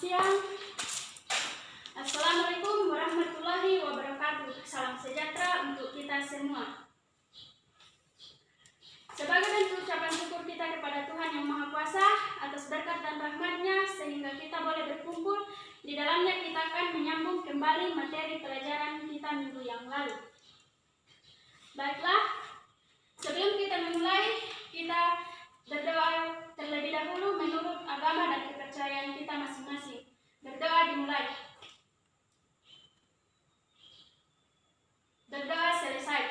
siang. Assalamualaikum warahmatullahi wabarakatuh. Salam sejahtera untuk kita semua. Sebagai bentuk ucapan syukur kita kepada Tuhan Yang Maha Kuasa atas berkat dan rahmat-Nya sehingga kita boleh berkumpul di dalamnya, kita akan menyambung kembali materi pelajaran kita minggu yang lalu. Baiklah, sebelum kita memulai, kita berdoa terlebih dahulu menurut agama dan kepercayaan kita masing-masing. Berdoa dimulai. Berdoa selesai.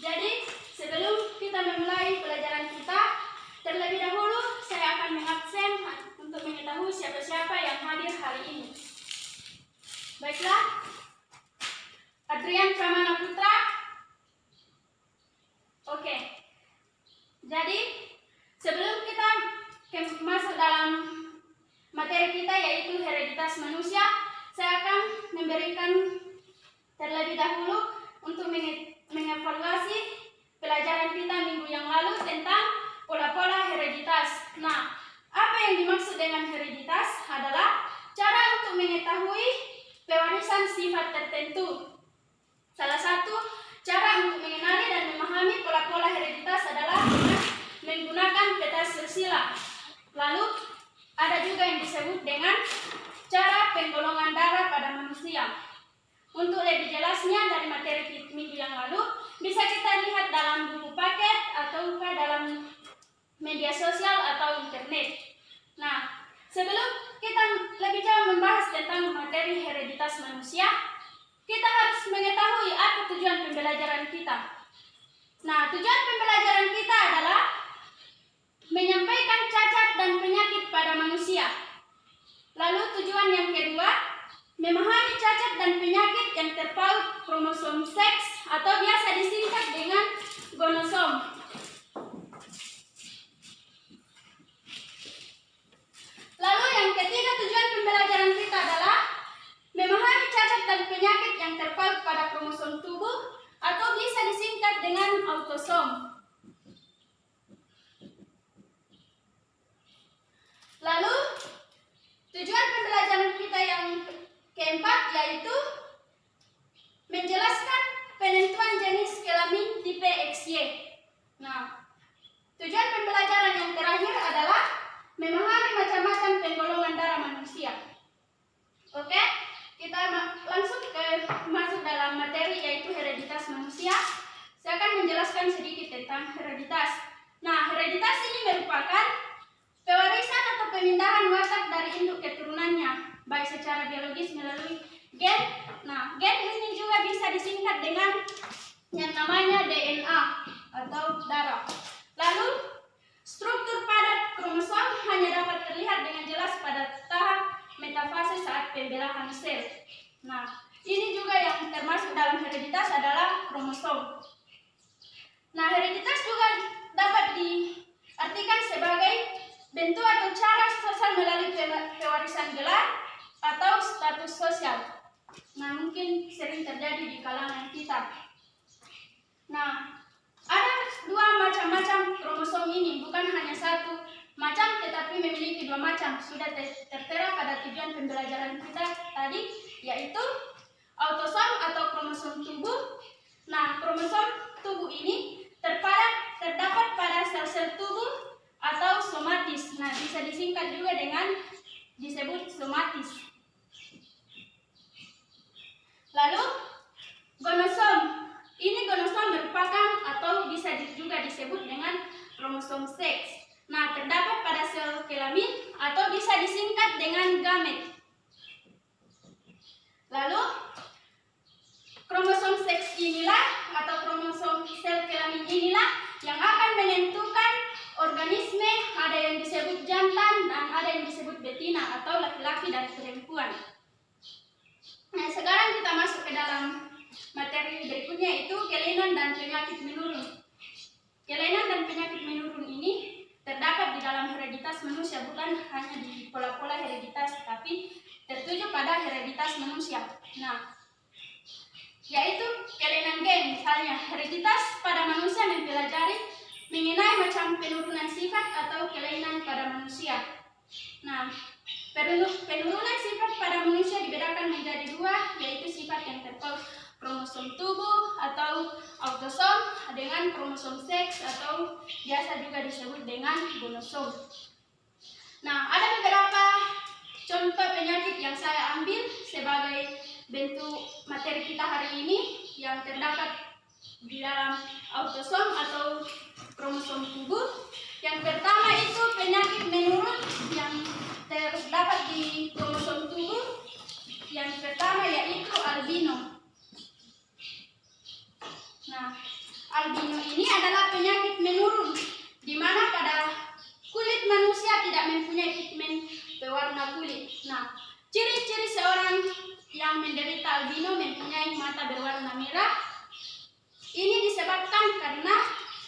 Jadi, sebelum kita memulai pelajaran kita, terlebih dahulu saya akan mengabsen untuk mengetahui siapa-siapa yang hadir hari ini. Baiklah, Adrian Pramana Putra. Oke. Jadi, sebelum kita masuk dalam materi kita yaitu hereditas manusia, saya akan memberikan terlebih dahulu untuk mengevaluasi pelajaran kita minggu yang lalu tentang pola-pola hereditas. Nah, apa yang dimaksud dengan hereditas adalah cara untuk mengetahui pewarisan sifat tertentu. Salah satu cara untuk mengenali dan memahami pola-pola hereditas adalah dengan menggunakan peta silsilah. Lalu, ada juga yang disebut dengan cara penggolongan darah pada manusia. Untuk lebih jelasnya dari materi minggu yang lalu, bisa kita lihat dalam buku paket atau dalam media sosial atau internet. Nah, sebelum kita lebih jauh membahas tentang materi hereditas manusia, kita harus mengetahui apa tujuan pembelajaran kita. Nah, tujuan pembelajaran kita adalah menyampaikan cacat dan penyakit pada manusia. Lalu tujuan yang kedua, memahami cacat dan penyakit yang terpaut kromosom seks atau biasa disingkat dengan gonosom. Lalu yang ketiga, tujuan pembelajaran kita adalah memahami cacat dan penyakit yang terpaut pada kromosom tubuh atau bisa disingkat dengan autosom. Lalu, tujuan pembelajaran kita yang keempat yaitu menjelaskan penentuan jenis kelamin tipe XY. Nah, tujuan pembelajaran yang terakhir adalah memahami macam-macam penggolongan darah manusia. Oke, kita langsung masuk dalam materi yaitu hereditas manusia. Saya akan menjelaskan sedikit tentang hereditas. Nah, hereditas ini merupakan pewarisan atau pemindahan watak dari induk keturunannya, baik secara biologis melalui gen. Nah, gen ini juga bisa disingkat dengan yang namanya DNA atau darah. Lalu, struktur padat kromosom hanya dapat terlihat dengan jelas pada tahap metafase saat pembelahan sel. Nah, ini juga yang termasuk dalam hereditas adalah kromosom. Nah, hereditas juga dapat diartikan sebagai bentuk atau cara sosial melalui pewarisan gelar atau status sosial. Nah, mungkin sering terjadi di kalangan kita. Nah, ada dua macam-macam kromosom ini, bukan hanya satu macam tetapi memiliki dua macam. Sudah tertera pada tujuan pembelajaran kita tadi, yaitu autosom atau kromosom tubuh. Nah, kromosom tubuh ini terdapat pada sel-sel tubuh atau somatis. Nah, bisa disingkat juga dengan disebut somatis. Lalu, gonosom. Ini gonosom merupakan atau bisa juga disebut dengan kromosom seks. Nah, terdapat pada sel kelamin atau bisa disingkat dengan gamet. Lalu, kromosom seks inilah atau kromosom sel kelamin inilah yang akan menentukan organisme, ada yang disebut jantan dan ada yang disebut betina atau laki-laki dan perempuan. Nah, sekarang kita masuk ke dalam materi berikutnya, yaitu kelainan dan penyakit menurun. Kelainan dan penyakit menurun ini terdapat di dalam hereditas manusia, bukan hanya di pola-pola hereditas, tapi tertuju pada hereditas manusia. Nah, yaitu kelainan gen. Misalnya, hereditas pada manusia mempelajari mengenai macam penurunan sifat atau kelainan pada manusia. Nah, Penurunan sifat pada manusia dibedakan menjadi dua, yaitu sifat yang terpaut kromosom tubuh atau autosom dengan kromosom seks atau biasa juga disebut dengan gonosom. Nah, ada beberapa contoh penyakit yang saya ambil sebagai bentuk materi kita hari ini yang terdapat di dalam autosom atau kromosom tubuh. Yang pertama itu penyakit menurun yang terdapat di kromosom tubuh. Yang pertama yaitu albino. Nah, albino ini adalah penyakit menurun di mana pada kulit manusia tidak mempunyai pigmen pewarna kulit. Nah, ciri-ciri seorang yang menderita albino mempunyai mata berwarna merah. Ini disebabkan karena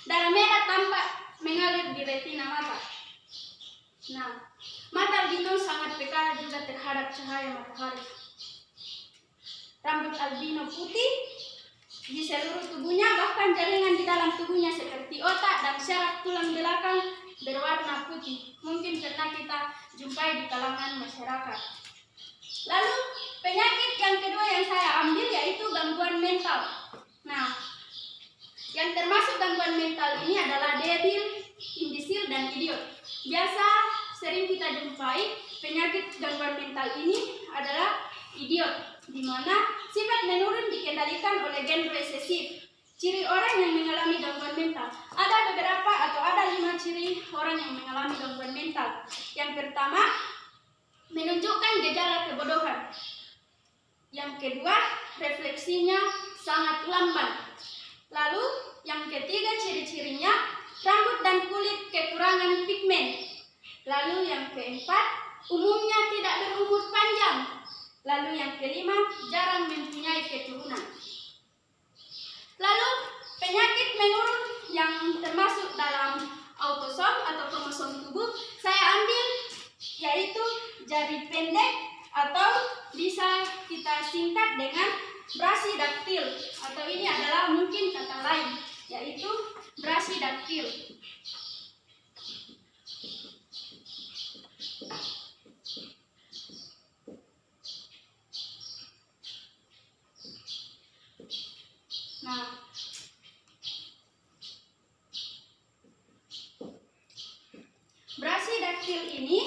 darah merah tampak mengalir di retina mata. Nah, mata albino sangat peka juga terhadap cahaya matahari. Rambut albino putih di seluruh tubuhnya, bahkan jaringan di dalam tubuhnya seperti otak dan syaraf tulang belakang berwarna putih. Mungkin pernah kita jumpai di kalangan masyarakat. Lalu penyakit yang kedua yang saya ambil yaitu gangguan mental. Nah, yang termasuk gangguan mental ini adalah debil, imbisil, dan idiot. Biasa sering kita jumpai penyakit gangguan mental ini adalah idiot, di mana sifat menurun dikendalikan oleh gen resesif. Ciri orang yang mengalami gangguan mental. Ada beberapa atau ada 5 ciri orang yang mengalami gangguan mental. Yang pertama, menunjukkan gejala kebodohan. Yang kedua, refleksinya sangat lamban. Lalu, yang ketiga ciri-cirinya, rambut dan kulit kekurangan pigmen. Lalu yang keempat, umumnya tidak berumur panjang. Lalu yang kelima, jarang mempunyai keturunan. Lalu, penyakit menurun yang termasuk dalam autosom atau kromosom tubuh, saya ambil yaitu jari pendek atau bisa kita singkat dengan brasidaktil, atau ini adalah mungkin kata lain yaitu brasidaktil. Nah, brasidaktil ini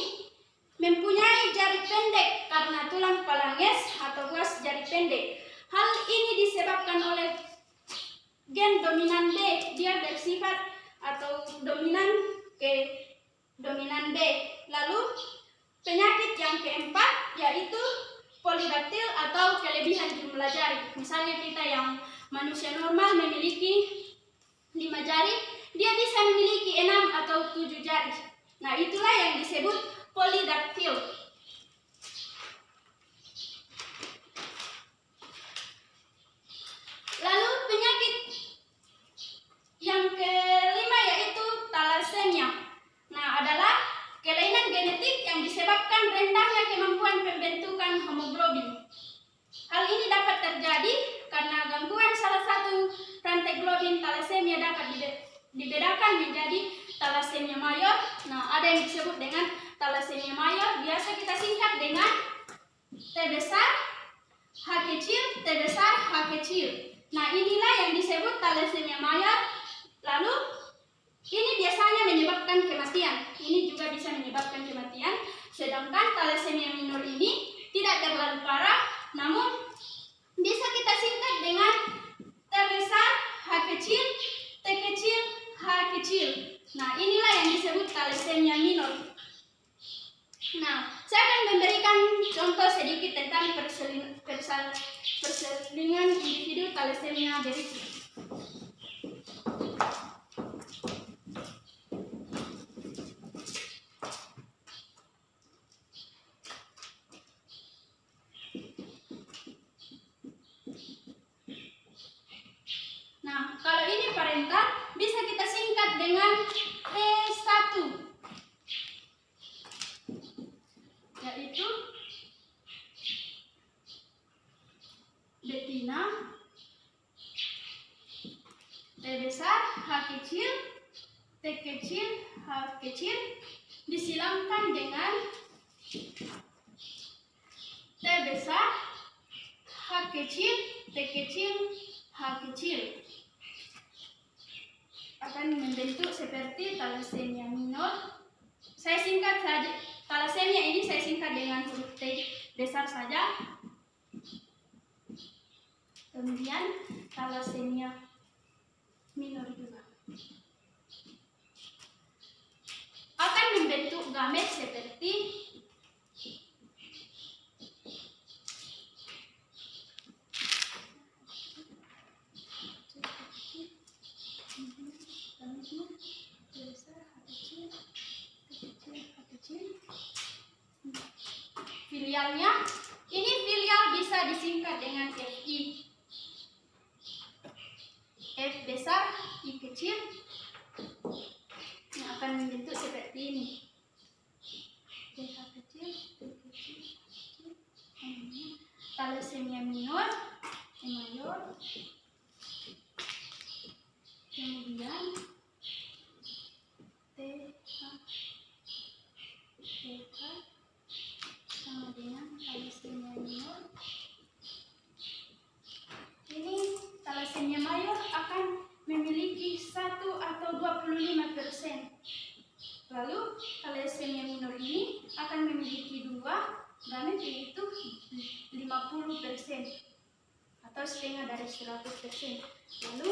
mempunyai jari pendek karena tulang falanges atau ruas jari pendek. Hal ini disebabkan oleh gen dominan B. Dia bersifat atau dominan ke dominan B. Lalu penyakit yang keempat yaitu polidaktil atau kelebihan jumlah jari. Misalnya kita yang manusia normal memiliki 5 jari, dia bisa memiliki 6 atau 7 jari. Nah, itulah yang disebut polidaktil. Lalu penyakit yang kelima yaitu thalassemia. Nah, adalah kelainan genetik yang disebabkan rendahnya kemampuan pembentukan hemoglobin. Hal ini dapat terjadi karena gangguan salah satu rantai globin. Thalassemia dapat dibedakan menjadi thalassemia mayor. Nah, ada yang disebut dengan thalassemia mayor, biasa kita singkat dengan T besar, H kecil, T besar, H kecil. Nah, inilah yang disebut thalassemia mayor. Lalu, ini biasanya menyebabkan kematian. Ini juga bisa menyebabkan kematian. Sedangkan thalassemia minor ini tidak terlalu parah, namun bisa kita singkat dengan T besar, H kecil, T kecil, H kecil. Nah, inilah yang disebut thalassemia minor. Nah, saya akan memberikan contoh sedikit tentang perselingan individu thalassemia berikut. Nah, kalau ini parental bisa kita singkat dengan E1, yaitu betina, T besar, H kecil, T kecil, H kecil, disilangkan dengan besar, H kecil, T kecil, H kecil. Akan membentuk seperti thalassemia minor. Saya singkat saja, thalassemia ini saya singkat dengan huruf T besar saja. Kemudian thalassemia minor juga. Akan membentuk gamet seperti filialnya. Ini filial bisa disingkat dengan FI. F besar, I kecil, yang akan membentuk seperti ini. TH kecil, T kecil, thalassemia minor, E mayor, kemudian TH, TH sama dengan thalassemia minor. Ini thalassemia mayor akan memiliki 1 atau 25%. Lalu thalassemia minor ini akan memiliki 2 gamet, yaitu 50% atau setengah dari 100%. Lalu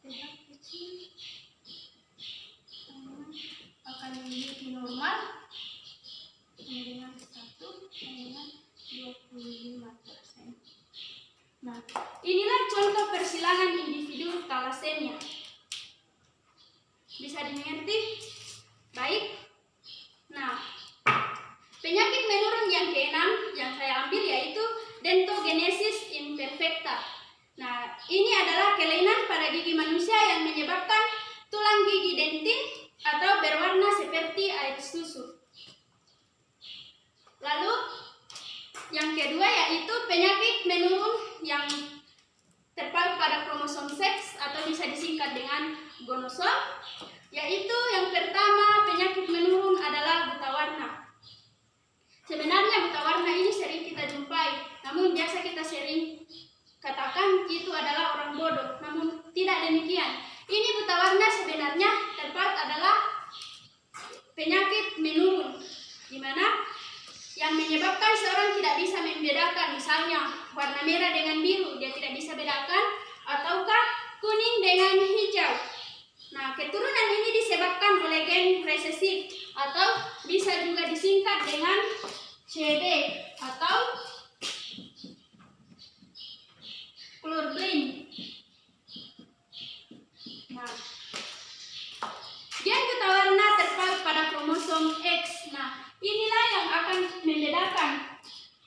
TH kecil akan memiliki normal dengan 1 dengan 25%. Nah, inilah contoh persilangan individu thalassemia. Bisa dimengerti? Baik. Nah, penyakit menurun yang keenam yang saya ambil yaitu dentogenesis imperfecta. Nah, ini adalah kelainan pada gigi manusia yang menyebabkan tulang gigi dentin atau berwarna seperti air susu. Lalu, yang kedua yaitu penyakit menurun yang terpaut pada kromosom seks atau bisa disingkat dengan gonosom. Yaitu yang pertama penyakit menurun adalah buta warna. Sebenarnya buta warna ini sering kita jumpai, namun biasa kita sering katakan itu adalah orang bodoh, namun tidak demikian. Ini buta warna sebenarnya terpaut adalah penyakit menurun, di mana yang menyebabkan seorang tidak bisa membedakan, misalnya warna merah dengan biru, dia tidak bisa bedakan, ataukah kuning dengan hijau. Nah, keturunan ini disebabkan oleh gen resesif, atau bisa juga disingkat dengan CB, atau colorblind. Nah, gen buta warna terpaut pada kromosom X. Nah, inilah yang akan membedakan.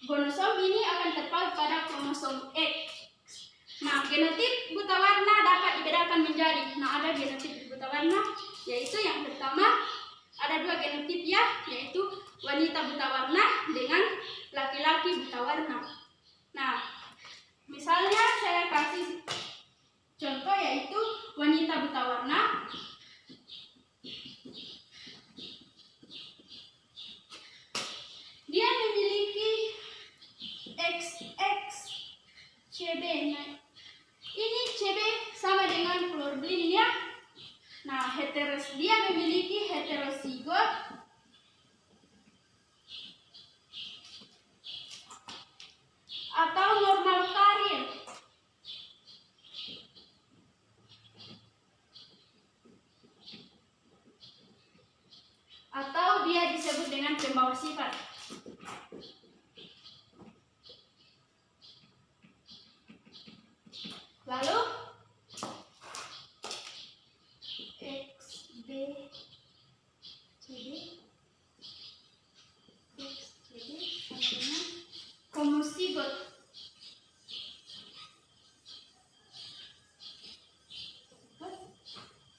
Gonosom ini akan terpaut pada kromosom X. Nah, genotip buta warna dapat dibedakan menjadi, ada genotip buta warna, yaitu yang pertama, ada 2 genotip ya, yaitu wanita buta warna dengan laki-laki buta warna. Nah, misalnya saya kasih contoh yaitu wanita buta warna. Dia memiliki XX CB. Nah, ini CB sama dengan colorblind ya. Nah, dia memiliki heterozigot atau normal karir. Atau dia disebut dengan pembawa sifat. Lalu XB CB XCB sama dengan homozigot.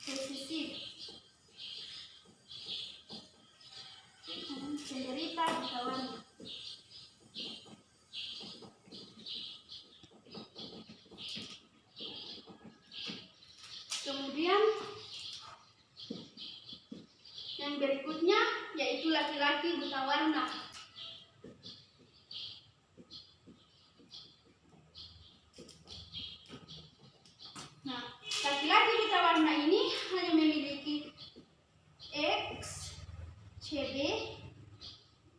Resesif. Penderita buta warna. Kemudian yang berikutnya yaitu laki-laki buta warna. laki-laki buta warna ini hanya memiliki X, CB,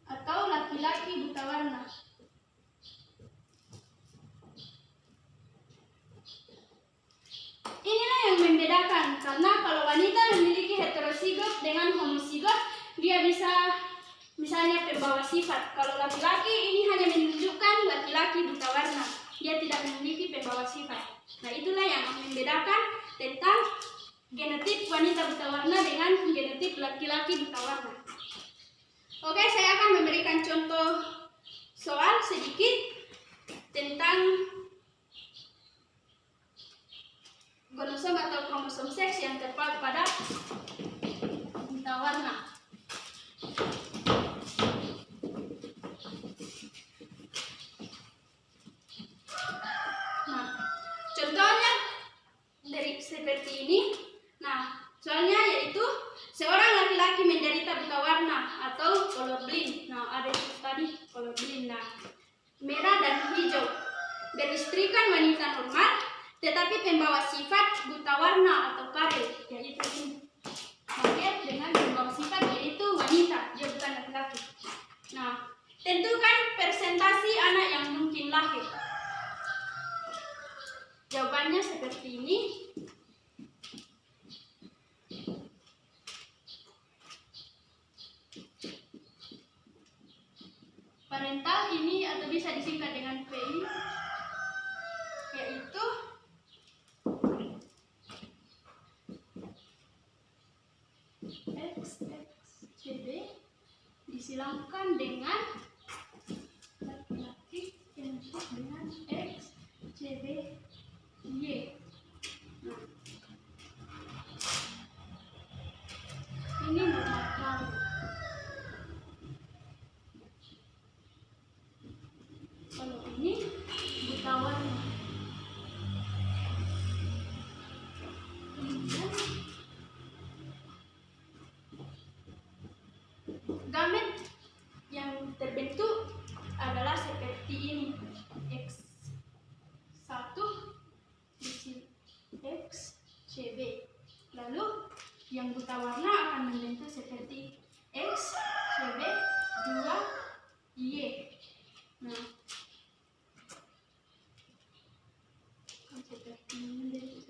atau laki-laki buta warna. Inilah yang membedakan, karena kalau wanita memiliki heterozigot dengan homozigot, dia bisa misalnya pembawa sifat. Kalau laki-laki ini hanya menunjukkan laki-laki buta warna, dia tidak memiliki pembawa sifat. Nah, itulah yang membedakan tentang genotip wanita buta warna dengan genotip laki-laki buta warna. Oke, saya akan memberikan contoh soal sedikit tentang kromosom atau kromosom seks yang terpaut pada buta warna. Nah, contohnya dari seperti ini. Nah, soalnya yaitu seorang laki-laki menderita buta warna atau colorblind. Nah, ada itu tadi colorblind. Nah, merah dan hijau beristrikan wanita normal, tetapi pembawa sifat buta warna atau kare, yaitu ini. Hampir dengan pembawa sifat yaitu wanita, dia bukan laki-laki. Nah, tentukan persentase anak yang mungkin lahir. Jawabannya seperti ini. Parental ini atau bisa disingkat dengan PI, yaitu XXCB disilangkan dengan laki-laki yang disebut dengan XCBY. Nah, ini normal kali. Kalau ini buta warna. Kemudian gamet yang terbentuk adalah seperti ini. X1 di XCB. Lalu yang buta warna akan membentuk seperti XCB2Y. Nah, seperti ini.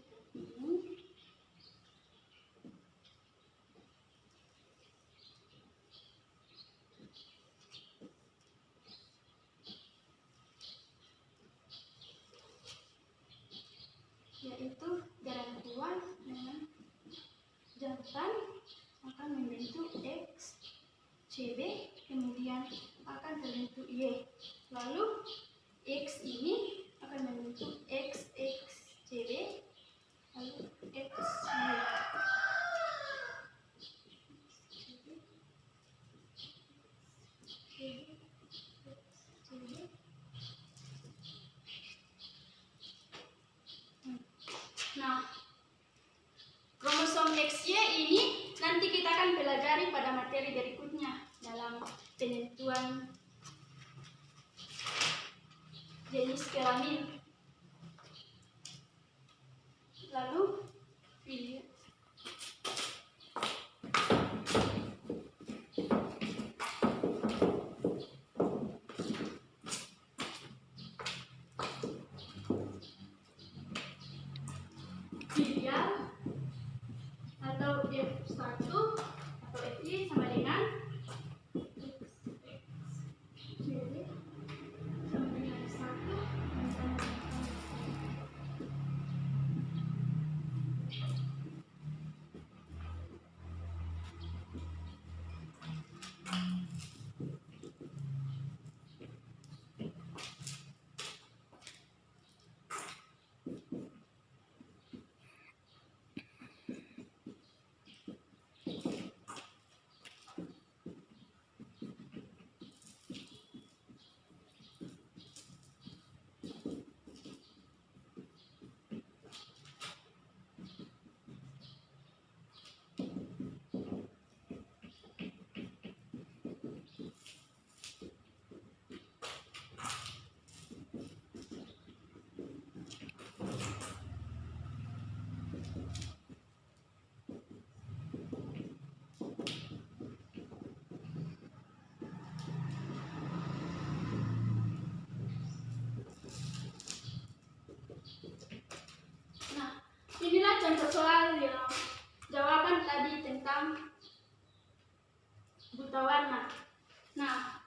Yaitu garantuan dengan jantan akan membentuk XCB, kemudian akan terbentuk Y. Lalu X ini akan membentuk XXCB, lalu XY. Nah, kromosom XY ini nanti kita akan pelajari pada materi berikutnya dalam penentuan jenis kelamin. Lalu pilih filial atau F1 atau FI sama dengan XXCB sama dengan 1 dan sama contoh soal yang jawaban tadi tentang buta warna. Nah,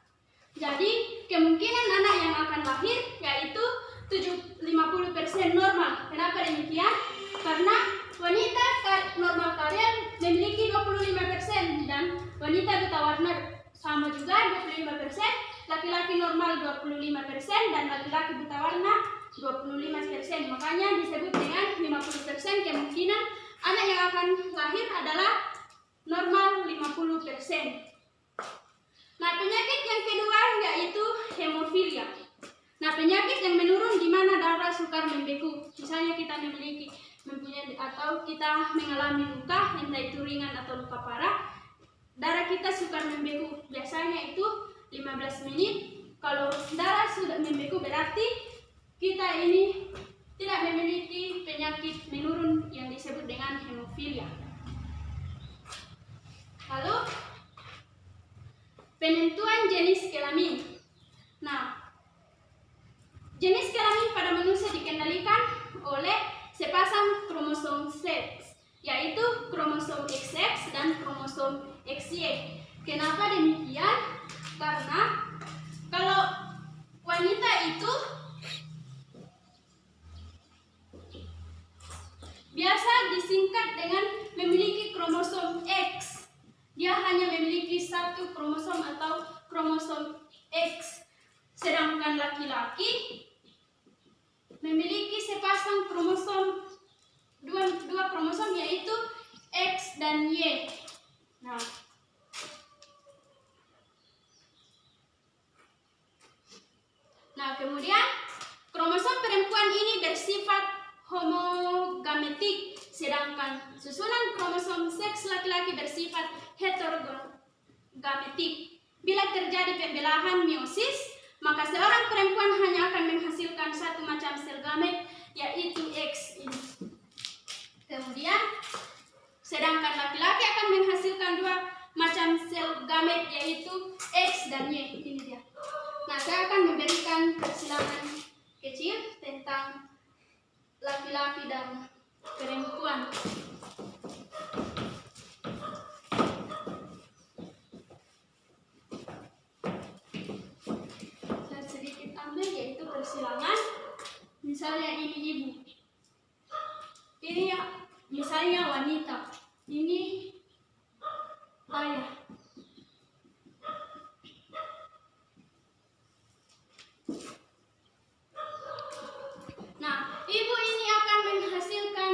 jadi kemungkinan anak yang akan lahir yaitu 50% normal. Kenapa demikian? Karena wanita normal kalian memiliki 25% dan wanita buta warna sama juga 25%, laki-laki normal 25% dan laki-laki buta warna 25%. Makanya disebut dengan 50% kemungkinan anak yang akan lahir adalah normal 50%. Nah, penyakit yang kedua yaitu hemofilia. Nah, penyakit yang menurun di mana darah sukar membeku. Misalnya kita mempunyai atau kita mengalami luka, entah itu ringan atau luka parah, darah kita sukar membeku. Biasanya itu 15 menit. Kalau darah sudah membeku berarti kita ini tidak memiliki penyakit menurun yang disebut dengan hemofilia. Lalu penentuan jenis kelamin. Nah, jenis kelamin pada manusia dikendalikan oleh sepasang kromosom seks, yaitu kromosom XX dan kromosom XY. Kenapa demikian? Karena kalau wanita itu biasa disingkat dengan memiliki kromosom X. Dia hanya memiliki satu kromosom atau kromosom X. Sedangkan laki-laki memiliki sepasang kromosom, dua kromosom yaitu X dan Y. Nah, kemudian kromosom perempuan ini bersifat homogametik, sedangkan susunan kromosom seks laki-laki bersifat heterogametik. Bila terjadi pembelahan meiosis, maka seorang perempuan hanya akan menghasilkan satu macam sel gamet, yaitu X ini. Kemudian, sedangkan laki-laki akan menghasilkan dua macam sel gamet, yaitu X dan Y. Ini dia. Nah, saya akan memberikan persilangan kecil tentang laki-laki dan perempuan. Saya sedikit ambil yaitu persilangan. Misalnya ini ibu. Ini ya, misalnya wanita. Ini ayah. Nah, ibu ini akan menghasilkan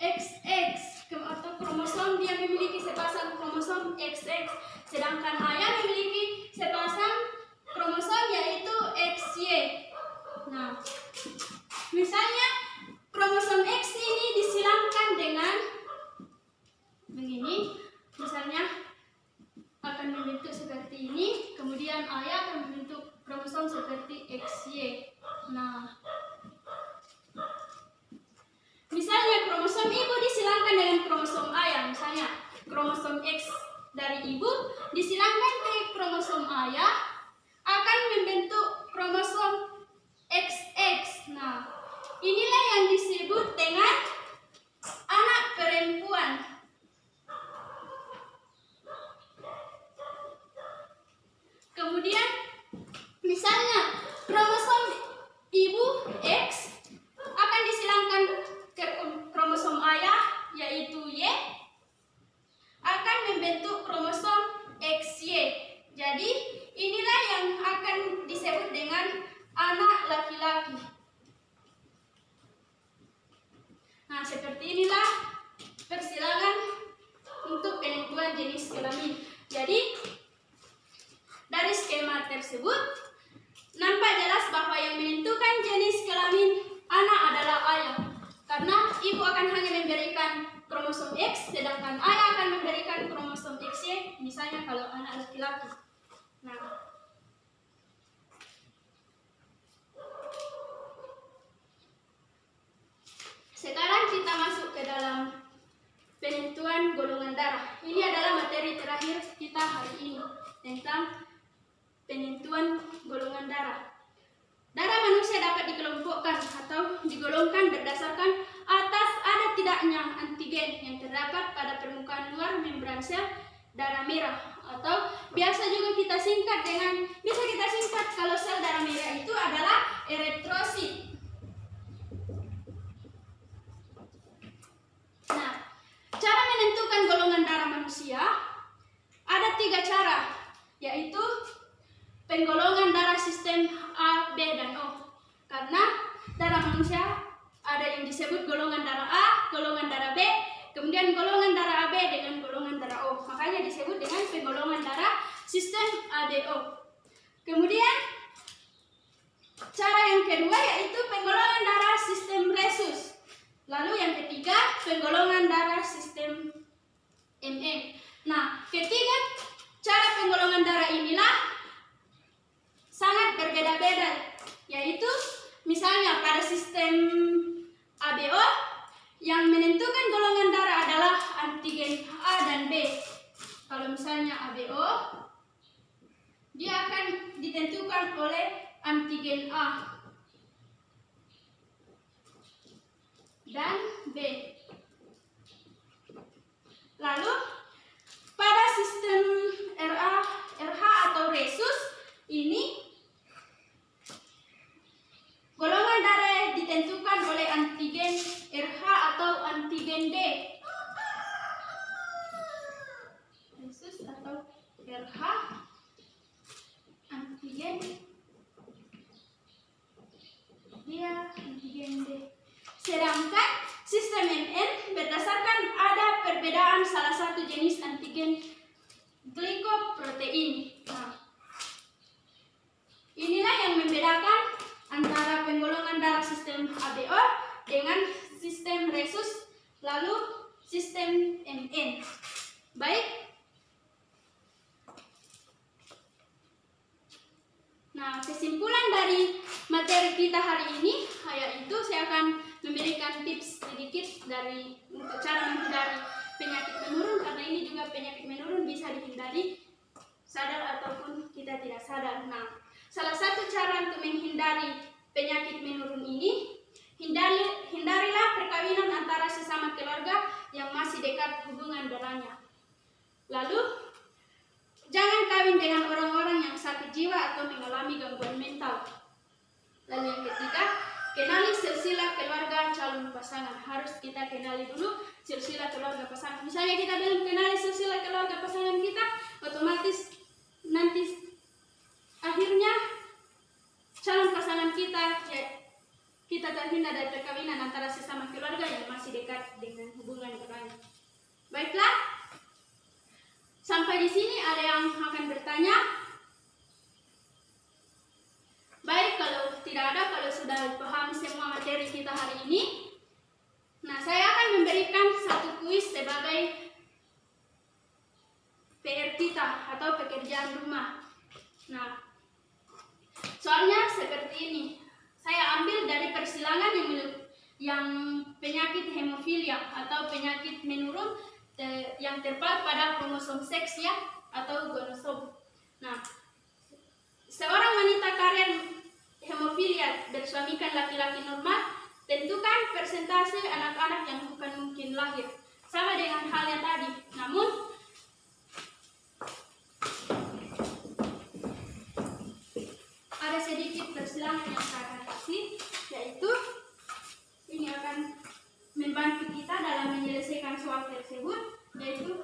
XX atau kromosom, dia memiliki sepasang kromosom XX, sedangkan ayah memiliki sepasang kromosom yaitu XY. Nah, misalnya kromosom X ini disilangkan dengan begini, misalnya akan membentuk seperti ini, kemudian ayah akan membentuk kromosom seperti XY. Nah, misalnya kromosom ibu disilangkan dengan kromosom ayah, misalnya kromosom X dari ibu disilangkan ke kromosom ayah akan membentuk kromosom XX. Nah, inilah yang disebut dengan anak perempuan. Kemudian misalnya kromosom ibu X akan disilangkan ke kromosom ayah yaitu Y, akan membentuk kromosom XY. Jadi inilah yang akan disebut dengan anak laki-laki. Nah, seperti inilah persilangan untuk penentuan jenis kelamin. Jadi dari skema tersebut nampak jelas bahwa yang menentukan jenis kelamin anak adalah ayah, karena ibu akan hanya memberikan kromosom X, sedangkan ayah akan memberikan kromosom XY, misalnya kalau anak laki-laki. Nah, sekarang kita masuk ke dalam penentuan golongan darah. Ini adalah materi terakhir kita hari ini tentang penentuan golongan darah. Darah manusia dapat dikelompokkan atau digolongkan berdasarkan atas ada tidaknya antigen yang terdapat pada permukaan luar membran sel darah merah, atau biasa juga kita singkat kalau sel darah merah itu adalah eritrosit. Nah, cara menentukan golongan darah manusia ada 3 cara, yaitu penggolongan darah sistem A, B, dan O. Karena darah manusia ada yang disebut golongan darah A, golongan darah B, kemudian golongan darah AB dengan golongan darah O. Makanya disebut dengan penggolongan darah sistem ABO. Kemudian cara yang kedua yaitu penggolongan darah sistem resus. Lalu yang ketiga penggolongan darah sistem ME. Nah, ketiga cara penggolongan darah inilah sangat berbeda-beda, yaitu misalnya pada sistem ABO yang menentukan golongan darah adalah antigen A dan B. Kalau misalnya ABO, dia akan ditentukan oleh antigen A dan B. Lalu pada sistem RH atau resus ini golongan darah ditentukan oleh antigen RH atau antigen D. Resus atau RH, antigen dia antigen D. Sedangkan sistem MN berdasarkan ada perbedaan salah satu jenis antigen glikoprotein. Nah, inilah yang membedakan antara penggolongan darah sistem ABO dengan sistem resus lalu sistem MN. Baik. Nah, kesimpulan dari materi kita hari ini yaitu saya akan memberikan tips sedikit untuk cara menghindari penyakit menurun, karena ini juga penyakit menurun bisa dihindari sadar ataupun kita tidak sadar. Nah, salah satu cara untuk menghindari penyakit menurun ini, hindarilah perkawinan antara sesama keluarga yang masih dekat hubungan darahnya. Lalu, jangan kawin dengan orang-orang yang sakit jiwa atau mengalami gangguan mental. Lalu yang ketiga, kenali silsilah keluarga calon pasangan. Harus kita kenali dulu silsilah keluarga pasangan. Misalnya kita belum kenali silsilah keluarga pasangan kita, otomatis nanti akhirnya calon pasangan kita terhindar dari perkawinan antara sesama keluarga yang masih dekat dengan hubungan darahnya. Baiklah, sampai di sini ada yang akan bertanya? Baik, kalau tidak ada, kalau sudah paham semua materi kita hari ini, nah saya akan memberikan satu kuis sebagai PR kita atau pekerjaan rumah. Nah, soalnya seperti ini. Saya ambil dari persilangan yang penyakit hemofilia atau penyakit menurun yang terpaut pada kromosom seks ya, atau gonosom. Nah, seorang wanita karier hemofilia bersuamikan laki-laki normal, tentukan persentase anak-anak yang bukan mungkin lahir. Sama dengan hal yang tadi, namun ada sedikit persilangan yang saya akan kasih, yaitu ini akan membantu kita dalam menyelesaikan soal tersebut, yaitu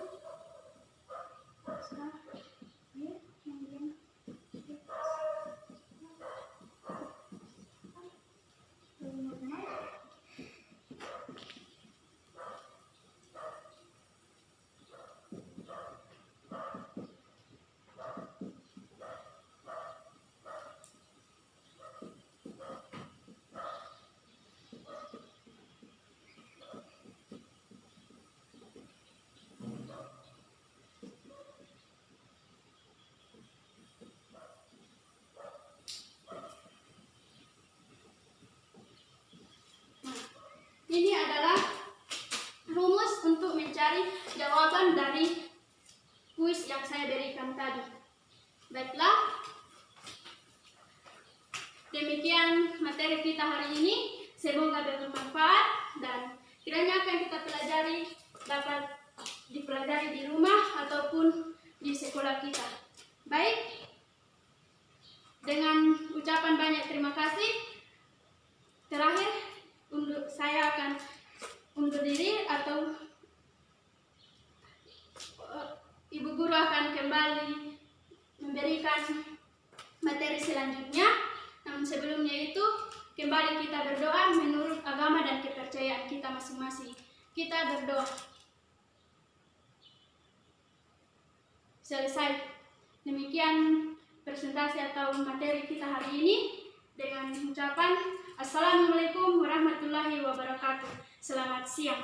ini adalah rumus untuk mencari jawaban dari kuis yang saya berikan tadi. Baiklah, demikian materi kita hari ini. Semoga bermanfaat dan kiranya apa yang kita pelajari dapat dipelajari di rumah ataupun di sekolah kita. Baik, dengan ucapan banyak terima kasih, terakhir saya akan undur diri atau Ibu Guru akan kembali memberikan materi selanjutnya. Namun sebelumnya itu, kembali kita berdoa menurut agama dan kepercayaan kita masing-masing. Kita berdoa. Selesai. Demikian presentasi atau materi kita hari ini dengan ucapan Assalamualaikum warahmatullahi wabarakatuh. Selamat siang.